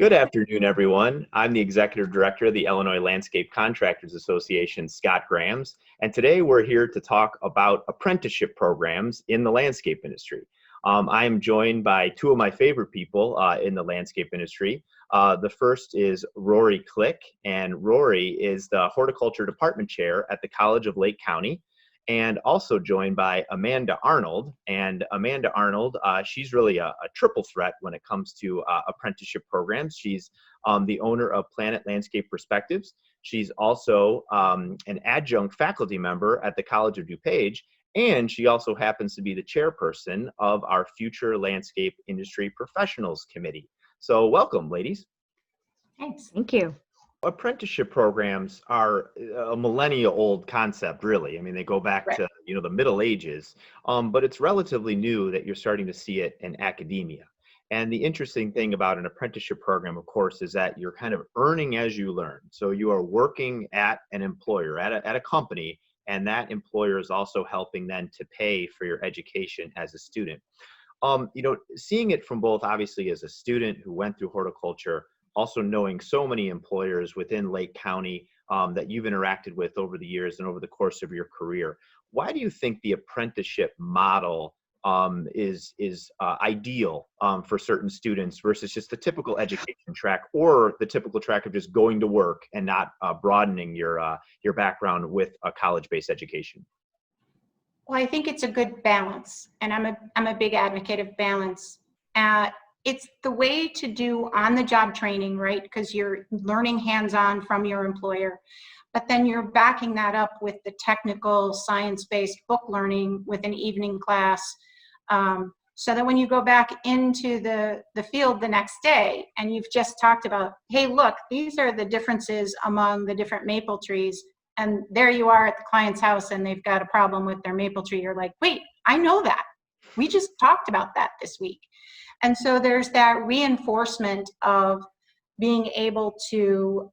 Good afternoon, everyone. I'm the Executive Director of the Illinois Landscape Contractors Association, Scott Grams, and today we're here to talk about apprenticeship programs in the landscape industry. I am joined by two of my favorite people in the landscape industry. The first is Rory Klick, and Rory is the Horticulture Department Chair at the College of Lake County, and also joined by Amanda Arnold. And Amanda Arnold, she's really a triple threat when it comes to apprenticeship programs. She's the owner of PlanIt Landscape Perspectives. She's also an adjunct faculty member at the College of DuPage, and she also happens to be the chairperson of our Future Landscape Industry Professionals Committee. So welcome, ladies. Thanks. Thank you. Apprenticeship programs are a millennia-old concept, really. I mean, they go back to the Middle Ages, but it's relatively new that you're starting to see it in academia. And the interesting thing about an apprenticeship program, of course, is that you're kind of earning as you learn. So you are working at an employer, at a company, and that employer is also helping then to pay for your education as a student. Seeing it from both, obviously, as a student who went through horticulture, also knowing so many employers within Lake County that you've interacted with over the years and over the course of your career, why do you think the apprenticeship model is ideal for certain students versus just the typical education track or the typical track of just going to work and not broadening your background with a college-based education? Well, I think it's a good balance, and I'm a big advocate of balance. It's the way to do on-the-job training, right? Because you're learning hands-on from your employer, but then you're backing that up with the technical, science-based book learning with an evening class, so that when you go back into the field the next day and you've just talked about, hey, look, these are the differences among the different maple trees, and there you are at the client's house and they've got a problem with their maple tree. You're like, wait, I know that. We just talked about that this week. And so there's that reinforcement of being able to,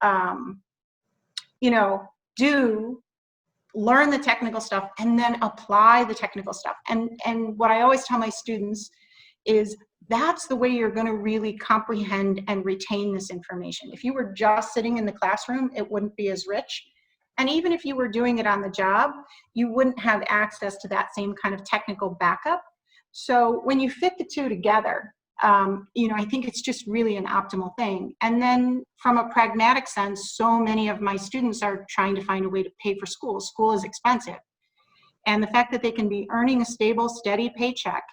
learn the technical stuff and then apply the technical stuff. And what I always tell my students is that's the way you're going to really comprehend and retain this information. If you were just sitting in the classroom, it wouldn't be as rich. And even if you were doing it on the job, you wouldn't have access to that same kind of technical backup. So when you fit the two together, I think it's just really an optimal thing. And then from a pragmatic sense, so many of my students are trying to find a way to pay for school. School is expensive. And the fact that they can be earning a stable, steady paycheck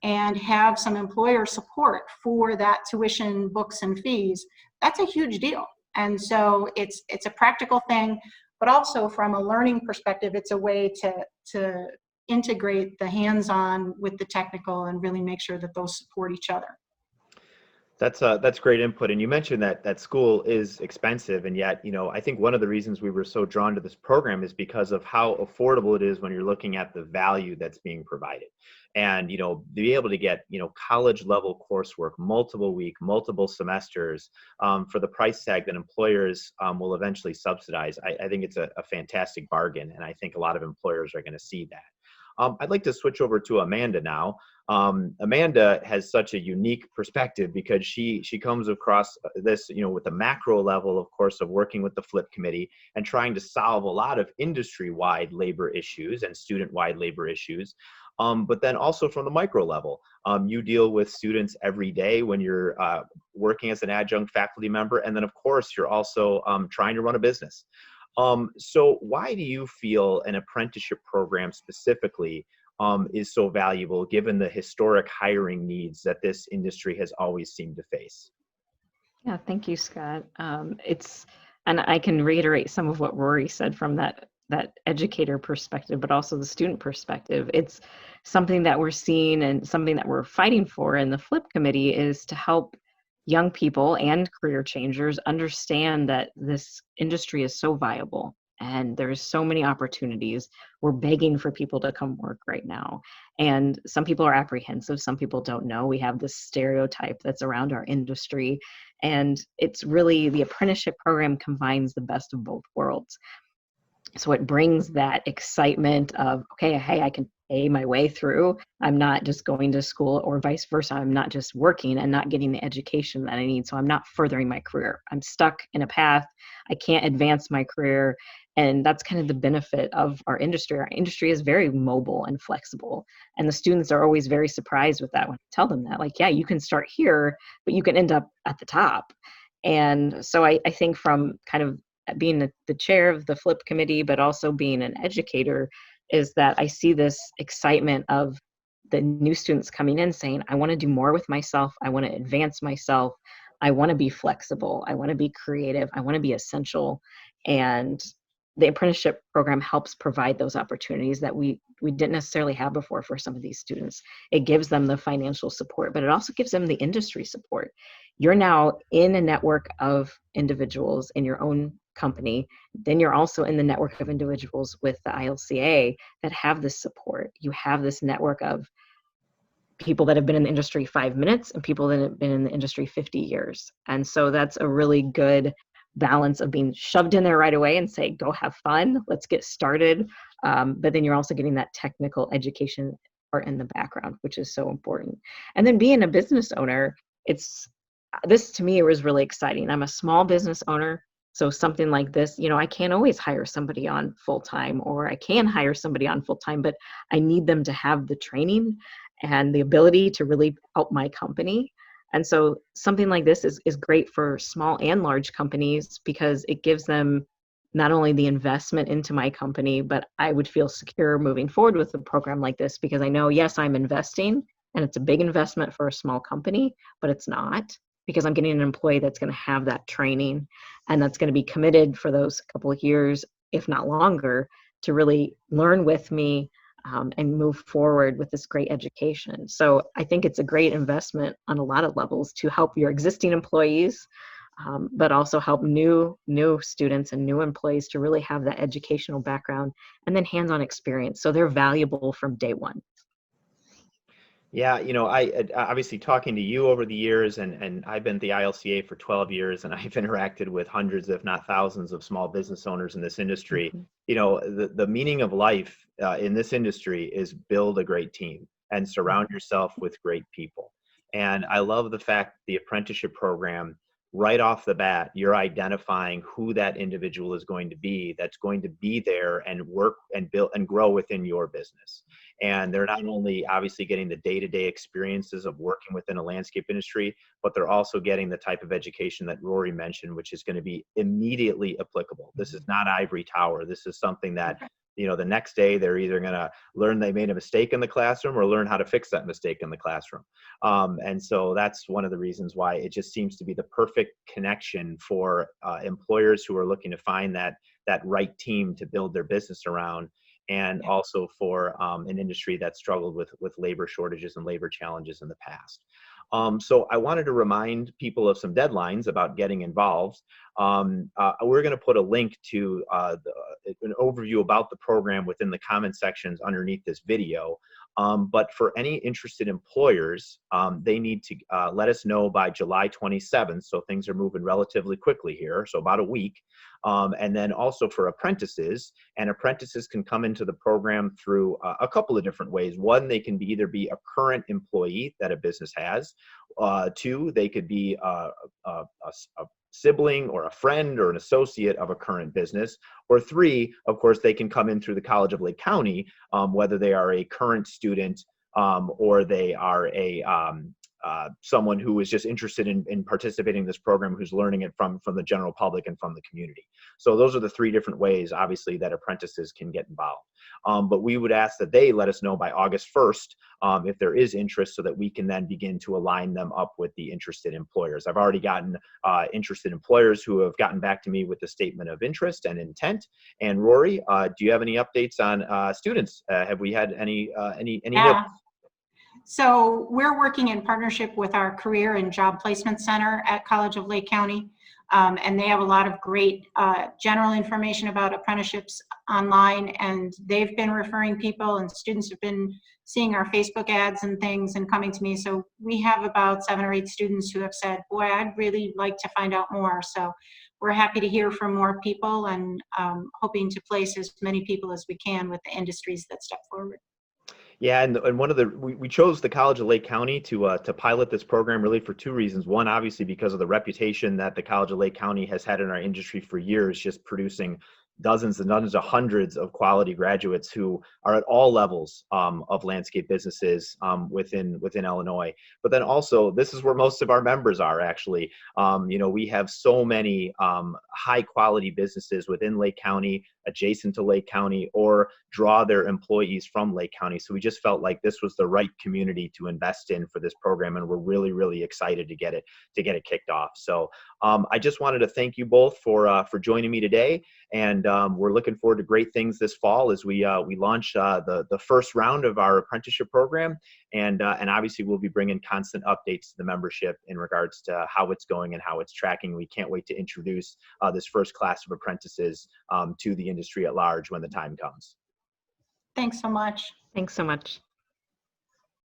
and have some employer support for that tuition, books, and fees, that's a huge deal. And so it's a practical thing, but also from a learning perspective, it's a way to integrate the hands-on with the technical and really make sure that those support each other. That's great input. And you mentioned that school is expensive, and yet, I think one of the reasons we were so drawn to this program is because of how affordable it is when you're looking at the value that's being provided. And, be able to get, college level coursework, multiple week, multiple semesters for the price tag that employers will eventually subsidize. I think it's a fantastic bargain. And I think a lot of employers are going to see that. I'd like to switch over to Amanda now. Amanda has such a unique perspective because she comes across this, with the macro level, of course, of working with the FLIP committee and trying to solve a lot of industry-wide labor issues and student-wide labor issues. But then also from the micro level, you deal with students every day when you're working as an adjunct faculty member. And then, of course, you're also trying to run a business. So why do you feel an apprenticeship program specifically is so valuable given the historic hiring needs that this industry has always seemed to face? Yeah, thank you, Scott. And I can reiterate some of what Rory said from that educator perspective, but also the student perspective. It's something that we're seeing and something that we're fighting for in the FLIP committee is to help young people and career changers understand that this industry is so viable and there's so many opportunities. We're begging for people to come work right now. And some people are apprehensive, some people don't know. We have this stereotype that's around our industry. And it's really, the apprenticeship program combines the best of both worlds. So it brings that excitement of, okay, hey, I can pay my way through. I'm not just going to school, or vice versa. I'm not just working and not getting the education that I need. So I'm not furthering my career. I'm stuck in a path. I can't advance my career. And that's kind of the benefit of our industry. Our industry is very mobile and flexible. And the students are always very surprised with that when I tell them that, like, yeah, you can start here, but you can end up at the top. And so I think from kind of being the chair of the FLIP committee, but also being an educator, is that I see this excitement of the new students coming in saying, I want to do more with myself. I want to advance myself. I want to be flexible. I want to be creative. I want to be essential. And the apprenticeship program helps provide those opportunities that we didn't necessarily have before for some of these students. It gives them the financial support, but it also gives them the industry support. You're now in a network of individuals in your own company. Then you're also in the network of individuals with the ILCA that have this support. You have this network of people that have been in the industry 5 minutes and people that have been in the industry 50 years. And so that's a really good balance of being shoved in there right away and say, go have fun, let's get started. But then you're also getting that technical education part in the background, which is so important. And then being a business owner, this to me was really exciting. I'm a small business owner. So something like this, I can't always hire somebody on full-time, or I can hire somebody on full-time, but I need them to have the training and the ability to really help my company. And so something like this is great for small and large companies, because it gives them not only the investment into my company, but I would feel secure moving forward with a program like this, because I know, yes, I'm investing, and it's a big investment for a small company, but it's not, because I'm getting an employee that's going to have that training and that's going to be committed for those couple of years, if not longer, to really learn with me and move forward with this great education. So I think it's a great investment on a lot of levels to help your existing employees, but also help new students and new employees to really have that educational background and then hands-on experience. So they're valuable from day one. Yeah, I obviously, talking to you over the years, and I've been at the ILCA for 12 years, and I've interacted with hundreds, if not thousands, of small business owners in this industry. Mm-hmm. The meaning of life in this industry is build a great team and surround yourself with great people. And I love the fact the apprenticeship program, right off the bat, you're identifying who that individual is going to be, that's going to be there and work and build and grow within your business. And they're not only obviously getting the day-to-day experiences of working within a landscape industry, but they're also getting the type of education that Rory mentioned, which is going to be immediately applicable. This is not ivory tower. This is something that, the next day they're either going to learn they made a mistake in the classroom or learn how to fix that mistake in the classroom. And so that's one of the reasons why it just seems to be the perfect connection for employers who are looking to find that right team to build their business around, and also for an industry that struggled with labor shortages and labor challenges in the past. So I wanted to remind people of some deadlines about getting involved. We're going to put a link to an overview about the program within the comment sections underneath this video. But for any interested employers, they need to let us know by July 27th. So things are moving relatively quickly here, so about a week. And then also for apprentices, and apprentices can come into the program through a couple of different ways. One, they can either be a current employee that a business has. Two, they could be a sibling or a friend or an associate of a current business. Or three, of course, they can come in through the College of Lake County, whether they are a current student or they are someone who is just interested in participating in this program, who's learning it from the general public and from the community. So those are the three different ways, obviously, that apprentices can get involved. But we would ask that they let us know by August 1st if there is interest, so that we can then begin to align them up with the interested employers. I've already gotten interested employers who have gotten back to me with the statement of interest and intent. And Rory, do you have any updates on students? Have we had any Yeah. So we're working in partnership with our Career and Job Placement Center at College of Lake County. And they have a lot of great general information about apprenticeships online, and they've been referring people, and students have been seeing our Facebook ads and things and coming to me. So we have about 7 or 8 students who have said, boy, I'd really like to find out more. So we're happy to hear from more people, and hoping to place as many people as we can with the industries that step forward. Yeah, and one of the we chose the College of Lake County to pilot this program really for two reasons. One, obviously because of the reputation that the College of Lake County has had in our industry for years, just producing dozens and dozens of hundreds of quality graduates who are at all levels of landscape businesses within Illinois. But then also, this is where most of our members are actually. You know, we have so many high quality businesses within Lake County, adjacent to Lake County, or draw their employees from Lake County. So we just felt like this was the right community to invest in for this program, and we're really, really excited to get it kicked off. So I just wanted to thank you both for joining me today, and we're looking forward to great things this fall as we launch the first round of our apprenticeship program, and obviously we'll be bringing constant updates to the membership in regards to how it's going and how it's tracking. We can't wait to introduce this first class of apprentices to the industry at large when the time comes. Thanks so much. Thanks so much.